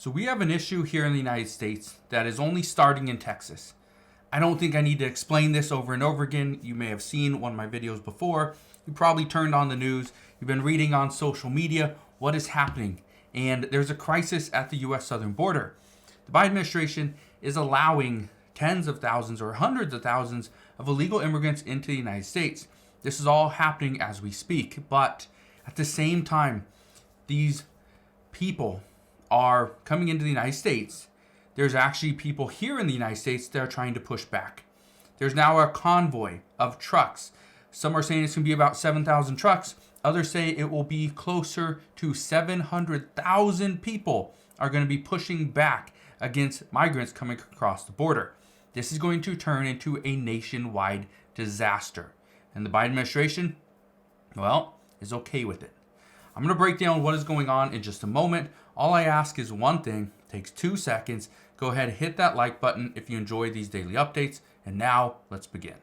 So we have an issue here in the United States that is only starting in Texas. I don't think I need to explain this over and over again. You may have seen one of my videos before. You probably turned on the news. You've been reading on social media what is happening. And there's a crisis at the U.S. southern border. The Biden administration is allowing tens of thousands or hundreds of thousands of illegal immigrants into the United States. This is all happening as we speak. But at the same time, these people are coming into the United States. There's actually people here in the United States that are trying to push back. There's now a convoy of trucks. Some are saying it's going to be about 7,000 trucks. Others say it will be closer to 700,000 people are going to be pushing back against migrants coming across the border. This is going to turn into a nationwide disaster. And the Biden administration, well, is okay with it. I'm going to break down what is going on in just a moment. All I ask is one thing. It takes 2 seconds. Go ahead and hit that like button if you enjoy these daily updates. And now, let's begin.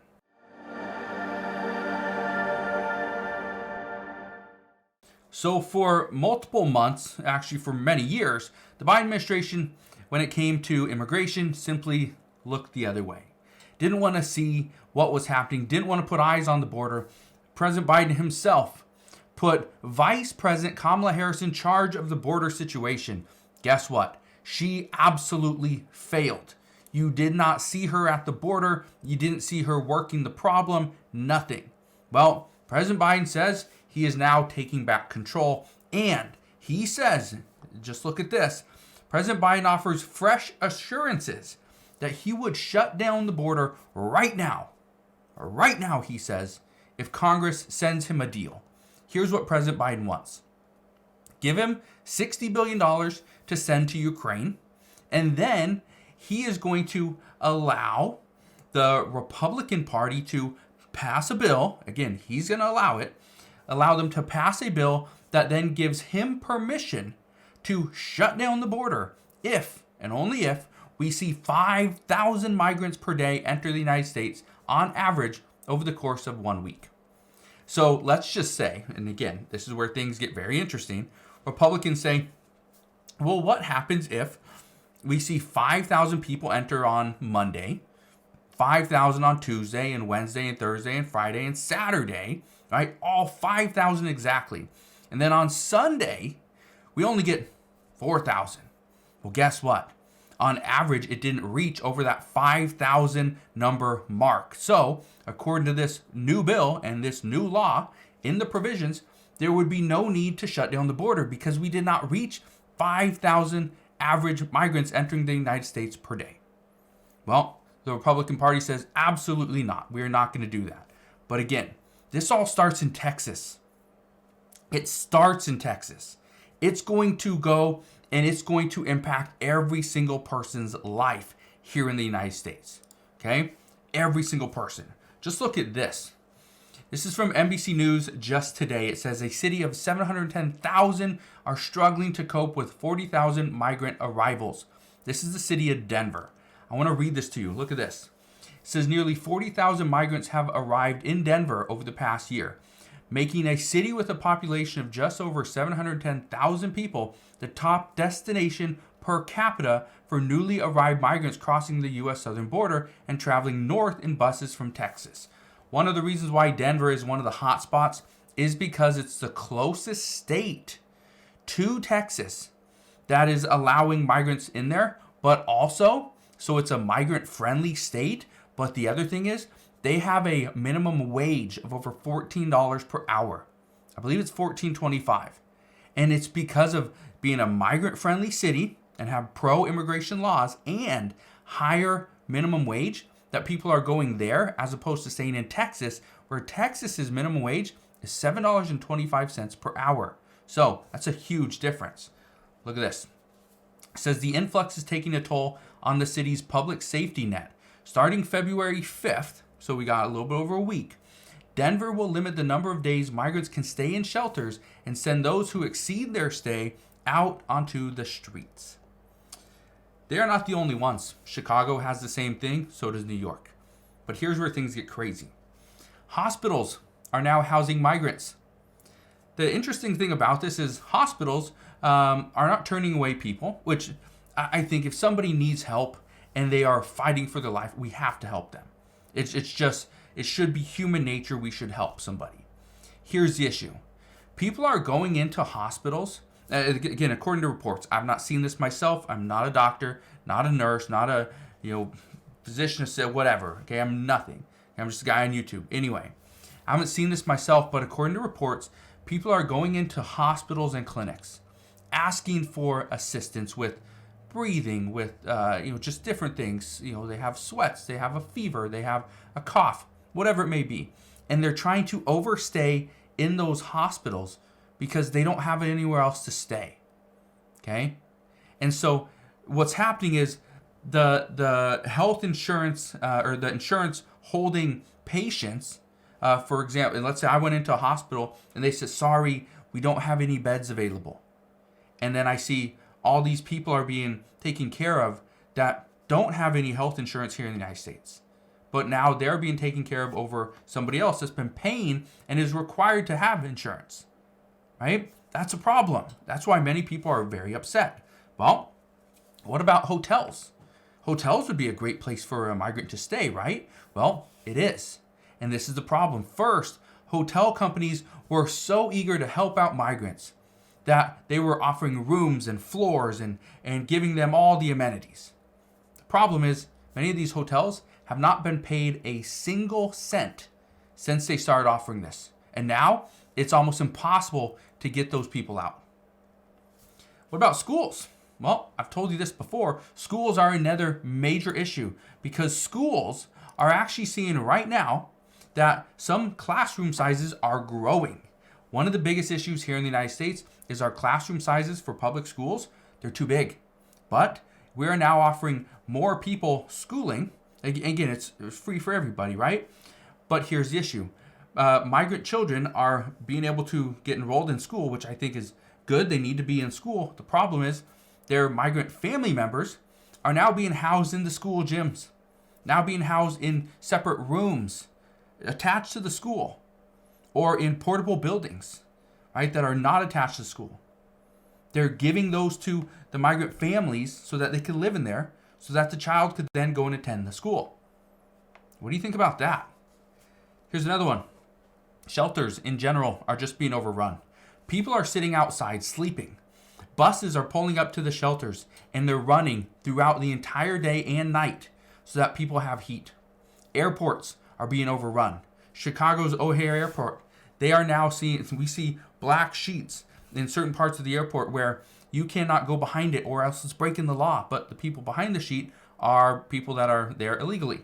So for multiple months, actually for many years, the Biden administration, when it came to immigration, simply looked the other way. Didn't want to see what was happening. Didn't want to put eyes on the border. President Biden himself put Vice President Kamala Harris in charge of the border situation. Guess what? She absolutely failed. You did not see her at the border. You didn't see her working the problem. Nothing. Well, President Biden says he is now taking back control. And he says, just look at this, President Biden offers fresh assurances that he would shut down the border right now. Right now, he says, if Congress sends him a deal. Here's what President Biden wants. Give him $60 billion to send to Ukraine. And then he is going to allow the Republican Party to pass a bill. Again, he's going to allow them to pass a bill that then gives him permission to shut down the border if, and only if, we see 5,000 migrants per day enter the United States on average over the course of 1 week. So let's just say, and again, this is where things get very interesting, Republicans say, well, what happens if we see 5,000 people enter on Monday, 5,000 on Tuesday and Wednesday and Thursday and Friday and Saturday, right? All 5,000 exactly. And then on Sunday, we only get 4,000. Well, guess what? On average, it didn't reach over that 5,000 number mark. So, according to this new bill and this new law in the provisions, there would be no need to shut down the border because we did not reach 5,000 average migrants entering the United States per day. Well, the Republican Party says absolutely not. We are not going to do that. But again, this all starts in Texas. It starts in Texas. It's going to go and it's going to impact every single person's life here in the United States. Okay? Every single person. Just look at this. This is from NBC News just today. It says a city of 710,000 are struggling to cope with 40,000 migrant arrivals. This is the city of Denver. I want to read this to you. Look at this. It says nearly 40,000 migrants have arrived in Denver over the past year, making a city with a population of just over 710,000 people the top destination per capita for newly arrived migrants crossing the U.S. southern border and traveling north in buses from Texas. One of the reasons why Denver is one of the hot spots is because it's the closest state to Texas that is allowing migrants in there, but also, so it's a migrant-friendly state, but the other thing is, they have a minimum wage of over $14 per hour. I believe it's $14.25. And it's because of being a migrant-friendly city and have pro-immigration laws and higher minimum wage that people are going there as opposed to staying in Texas, where Texas's minimum wage is $7.25 per hour. So that's a huge difference. Look at this. It says the influx is taking a toll on the city's public safety net. Starting February 5th, so we got a little bit over a week, Denver will limit the number of days migrants can stay in shelters and send those who exceed their stay out onto the streets. They are not the only ones. Chicago has the same thing, so does New York. But here's where things get crazy. Hospitals are now housing migrants. The interesting thing about this is hospitals are not turning away people, which I think if somebody needs help and they are fighting for their life, we have to help them. It's just, it should be human nature. We should help somebody. Here's the issue. People are going into hospitals. Again, according to reports, I've not seen this myself. I'm not a doctor, not a nurse, not a physician, whatever. Okay, I'm nothing. I'm just a guy on YouTube. Anyway, I haven't seen this myself, but according to reports, people are going into hospitals and clinics asking for assistance with breathing, with just different things. They have sweats, they have a fever, they have a cough, whatever it may be, and they're trying to overstay in those hospitals because they don't have anywhere else to stay. Okay, and so what's happening is the health insurance or the insurance holding patients, for example, and let's say I went into a hospital and they said, sorry, we don't have any beds available. And then I see all these people are being taken care of that don't have any health insurance here in the United States. But now they're being taken care of over somebody else that's been paying and is required to have insurance, right? That's a problem. That's why many people are very upset. Well, what about hotels? Hotels would be a great place for a migrant to stay, right? Well, it is. And this is the problem. First, hotel companies were so eager to help out migrants that they were offering rooms and floors and giving them all the amenities. The problem is many of these hotels have not been paid a single cent since they started offering this. And now it's almost impossible to get those people out. What about schools? Well, I've told you this before. Schools are another major issue because schools are actually seeing right now that some classroom sizes are growing. One of the biggest issues here in the United States is our classroom sizes for public schools. They're too big. But we are now offering more people schooling. Again, it's free for everybody, right? But here's the issue. Migrant children are being able to get enrolled in school, which I think is good. They need to be in school. The problem is their migrant family members are now being housed in the school gyms, now being housed in separate rooms attached to the school or in portable buildings, right, that are not attached to school. They're giving those to the migrant families so that they can live in there, so that the child could then go and attend the school. What do you think about that? Here's another one. Shelters in general are just being overrun. People are sitting outside sleeping. Buses are pulling up to the shelters and they're running throughout the entire day and night so that people have heat. Airports are being overrun. Chicago's O'Hare Airport, we see black sheets in certain parts of the airport where you cannot go behind it or else it's breaking the law. But the people behind the sheet are people that are there illegally.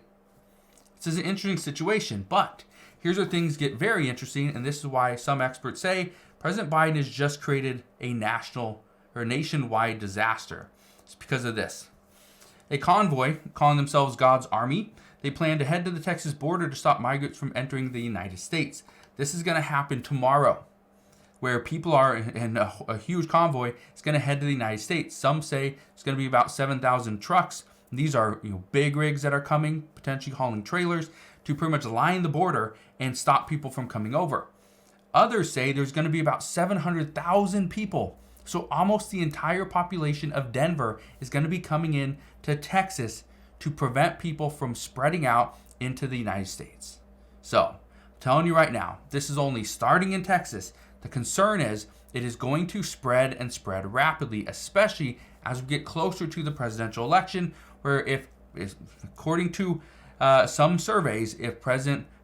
This is an interesting situation, but here's where things get very interesting, and this is why some experts say President Biden has just created a nationwide disaster. It's because of this. A convoy, calling themselves God's Army, they plan to head to the Texas border to stop migrants from entering the United States. This is going to happen tomorrow, where people are in a huge convoy is going to head to the United States. Some say it's going to be about 7,000 trucks. These are big rigs that are coming, potentially hauling trailers to pretty much line the border and stop people from coming over. Others say there's going to be about 700,000 people. So almost the entire population of Denver is going to be coming in to Texas to prevent people from spreading out into the United States. So, I'm telling you right now, this is only starting in Texas. The concern is it is going to spread and spread rapidly, especially as we get closer to the presidential election, where according to some surveys, if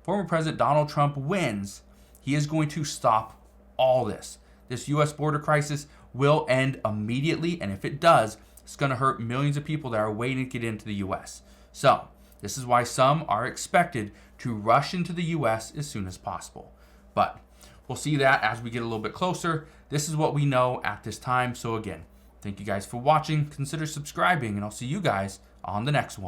former President Donald Trump wins, he is going to stop all this. This U.S. border crisis will end immediately, and if it does, it's going to hurt millions of people that are waiting to get into the U.S. So, this is why some are expected to rush into the U.S. as soon as possible. But we'll see that as we get a little bit closer. This is what we know at this time. So again, thank you guys for watching. Consider subscribing, and I'll see you guys on the next one.